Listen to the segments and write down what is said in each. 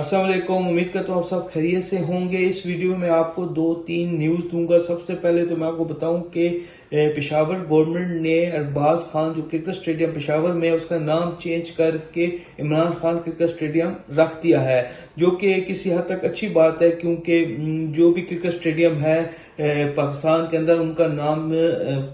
अस्सलाम वालेकुम। उम्मीद करता हूँ आप सब खैरियत से होंगे। इस वीडियो में आपको 2-3 न्यूज़ दूंगा। सबसे पहले तो मैं आपको बताऊं कि पेशावर गवर्नमेंट ने अरबाज खान जो क्रिकेट स्टेडियम पेशावर में उसका नाम चेंज करके इमरान खान क्रिकेट स्टेडियम रख दिया है, जो कि किसी हद तक अच्छी बात है, क्योंकि जो भी क्रिकेट स्टेडियम है पाकिस्तान के अंदर उनका नाम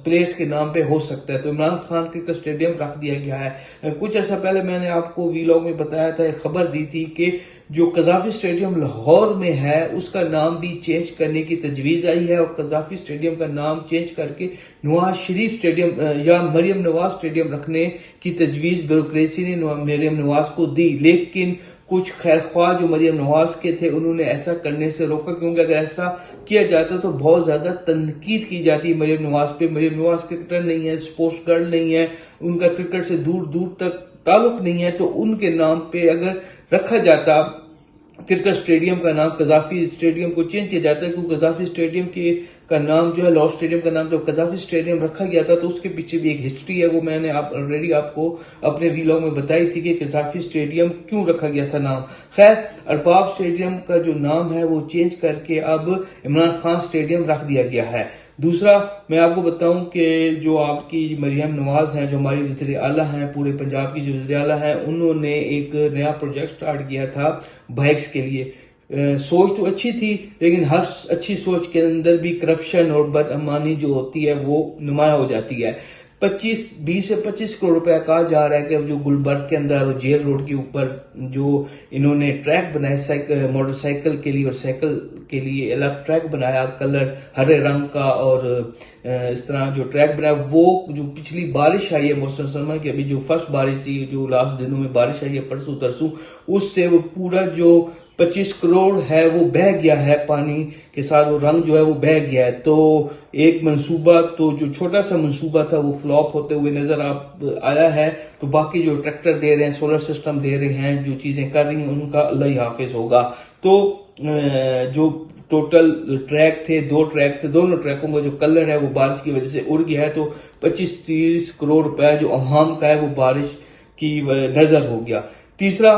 प्लेयर्स के नाम पे हो सकता है। तो इमरान खान क्रिकेट स्टेडियम रख दिया गया है। कुछ अर्सा पहले मैंने आपको वीलॉग में बताया था, एक खबर दी थी कि जो कजाफी स्टेडियम लाहौर में है उसका नाम भी चेंज करने की तजवीज आई है और कजाफी स्टेडियम का नाम चेंज करके नवाज शरीफ स्टेडियम या मरियम नवाज स्टेडियम रखने की तजवीज ब्यूरोक्रेसी ने मरियम नवाज को दी, लेकिन कुछ खैरख्वाह जो मरियम नवाज के थे उन्होंने ऐसा करने से रोका, क्योंकि अगर ऐसा किया जाता तो बहुत ज्यादा तनकीद की जाती है मरियम नवाज पे। मरियम नवाज क्रिकेटर नहीं है, स्पोर्ट्स गर्ल नहीं है, उनका क्रिकेट से दूर दूर तक ताल्लुक नहीं है, तो उनके नाम पे अगर रखा जाता क्रिकेट स्टेडियम का नाम कजाफी स्टेडियम को चेंज किया जाता है, क्योंकि कजाफी स्टेडियम का नाम जो है लाहौर स्टेडियम का नाम जब कजाफी स्टेडियम रखा गया था तो उसके पीछे भी एक हिस्ट्री है। वो मैंने ऑलरेडी आपको अपने वीलॉग में बताई थी कि कजाफी स्टेडियम क्यों रखा गया था नाम। खैर, अरबाब स्टेडियम का जो नाम है वो चेंज करके अब इमरान खान स्टेडियम रख दिया गया है। दूसरा मैं आपको बताऊं कि जो आपकी मरियम नवाज हैं, जो हमारी वज़ीर आला हैं, पूरे पंजाब की जो वज़ीर आला हैं, उन्होंने एक नया प्रोजेक्ट स्टार्ट किया था बाइक्स के लिए। सोच तो अच्छी थी, लेकिन हर अच्छी सोच के अंदर भी करप्शन और बदअमानी जो होती है वो नुमाया हो जाती है। 20 से 25 करोड़ रुपया कहा जा रहा है कि जो गुलबर्ग के अंदर और जेल रोड के ऊपर जो इन्होंने ट्रैक बनाया मोटरसाइकिल के लिए और साइकिल के लिए अलग ट्रैक बनाया, कलर हरे रंग का, और इस तरह जो ट्रैक बनाया वो जो पिछली बारिश आई है मौसम सरमा की, अभी जो फर्स्ट बारिश थी, जो लास्ट दिनों में बारिश आई है परसों तरसों, उससे वो पूरा जो 25 करोड़ है वो बह गया है, पानी के साथ वो रंग जो है वो बह गया है। तो एक मंसूबा, तो जो छोटा सा मंसूबा था वो फ्लॉप होते हुए नजर आया है। तो बाकी जो ट्रैक्टर दे रहे हैं, सोलर सिस्टम दे रहे हैं, जो चीजें कर रही हैं, उनका अल्लाह ही हाफिज होगा। तो जो टोटल ट्रैक थे, 2 ट्रैक थे, दोनों ट्रैकों का जो कलर है वो बारिश की वजह से उड़ गया है। तो 25-30 करोड़ रुपया जो अवाम का है वो बारिश की नजर हो गया। तीसरा,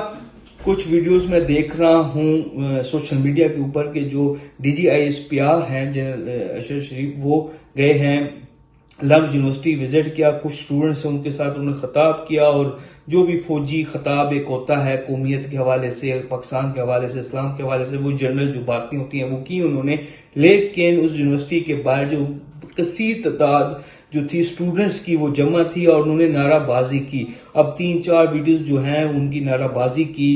कुछ वीडियोस में देख रहा हूं सोशल मीडिया के ऊपर के जो DGISPR हैं जनरल अशर शरीफ, वो गए हैं लम्स यूनिवर्सिटी विजिट किया, कुछ स्टूडेंट्स हैं उनके साथ उन्होंने खिताब किया, और जो भी फौजी खिताब एक होता है कौमियत के हवाले से, पाकिस्तान के हवाले से, इस्लाम के हवाले से, वो जनरल जो बातें होती हैं वो की उन्होंने। लेकिन उस यूनिवर्सिटी के बाहर जो कसीर तादाद जो थी स्टूडेंट्स की वो जमा थी और उन्होंने नाराबाजी की। अब 3-4 वीडियोस जो हैं उनकी नाराबाजी की,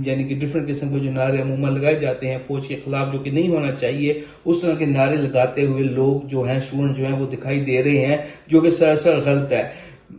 यानी कि डिफरेंट किस्म के जो नारे अमूमन लगाए जाते हैं फौज के खिलाफ, जो कि नहीं होना चाहिए, उस तरह के नारे लगाते हुए लोग जो हैं, स्टूडेंट जो हैं, वो दिखाई दे रहे हैं, जो कि सरासर गलत है।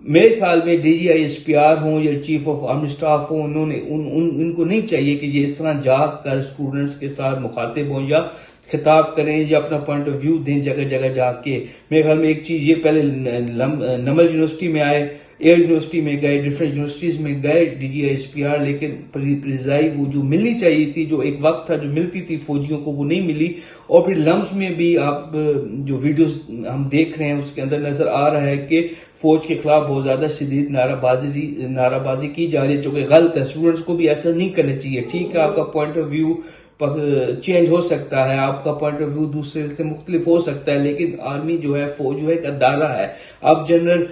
मेरे ख्याल में DGISPR हो या चीफ ऑफ आर्मी स्टाफ हो, उन्होंने इनको नहीं चाहिए कि ये इस तरह जाकर स्टूडेंट्स के साथ मुखातिब हों या खिताब करें या अपना पॉइंट ऑफ व्यू दें जगह जगह जाके। मेरे ख्याल में एक चीज ये, पहले नमल यूनिवर्सिटी में आए, एयर यूनिवर्सिटी में गए, डिफरेंट यूनिवर्सिटीज में गए DGISPR, लेकिन प्रिजाई वो जो मिलनी चाहिए थी, जो एक वक्त था जो मिलती थी फौजियों को, वो नहीं मिली। और फिर लम्स में भी आप जो वीडियोस हम देख रहे हैं उसके अंदर नजर आ रहा है कि फौज के खिलाफ बहुत ज्यादा शदीद नाराबाजी की जा रही है, जो कि गलत है। स्टूडेंट्स को भी ऐसा नहीं करना चाहिए। ठीक है, आपका पॉइंट ऑफ व्यू चेंज हो सकता है, आपका पॉइंट ऑफ व्यू दूसरे से मुख्तलिफ हो सकता है, लेकिन आर्मी जो है, फौज जो है, एक अदारा है। अब जनरल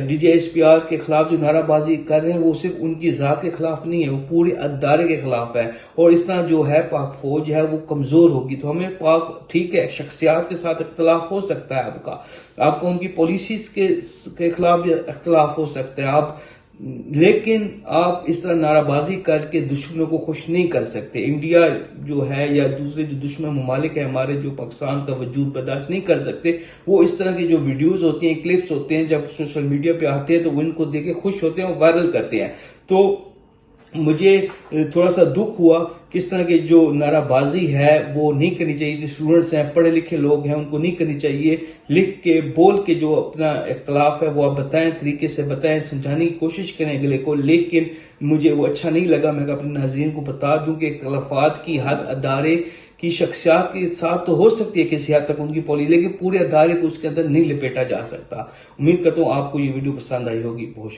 DGISPR के खिलाफ जो नाराबाजी कर रहे हैं वो सिर्फ उनकी जात के खिलाफ नहीं है, वो पूरे अदारे के खिलाफ है। और इस तरह जो है पाक फौज है वो कमजोर होगी। तो हमें पाक, ठीक है, शख्सियात के साथ इख्तलाफ हो सकता है, आपका उनकी पॉलिसीज के खिलाफ इख्तलाफ हो सकता है, लेकिन आप इस तरह नाराबाजी करके दुश्मनों को खुश नहीं कर सकते। इंडिया जो है या दूसरे जो दुश्मन ममालिक है हमारे, जो पाकिस्तान का वजूद बर्दाश्त नहीं कर सकते, वो इस तरह की जो वीडियोस होती हैं, क्लिप्स होते हैं, जब सोशल मीडिया पे आते हैं तो वो इनको देख के खुश होते हैं और वायरल करते हैं। तो मुझे थोड़ा सा दुख हुआ कि इस तरह की जो नाराबाजी है वो नहीं करनी चाहिए। जो स्टूडेंट्स हैं, पढ़े लिखे लोग हैं, उनको नहीं करनी चाहिए। लिख के, बोल के जो अपना इख्तलाफ है वो आप बताएं, तरीके से बताएं, समझाने की कोशिश करें अगले को, लेकिन मुझे वो अच्छा नहीं लगा। मैं अपने नाज़रीन को बता दूं कि इख्तलाफात की हद अदारे की शख्सियात के साथ तो हो सकती है किसी हद तक उनकी पॉलिसी, लेकिन पूरे अदारे को उसके अंदर नहीं लपेटा जा सकता। उम्मीद करता हूँ आपको ये वीडियो पसंद आई होगी। बहुत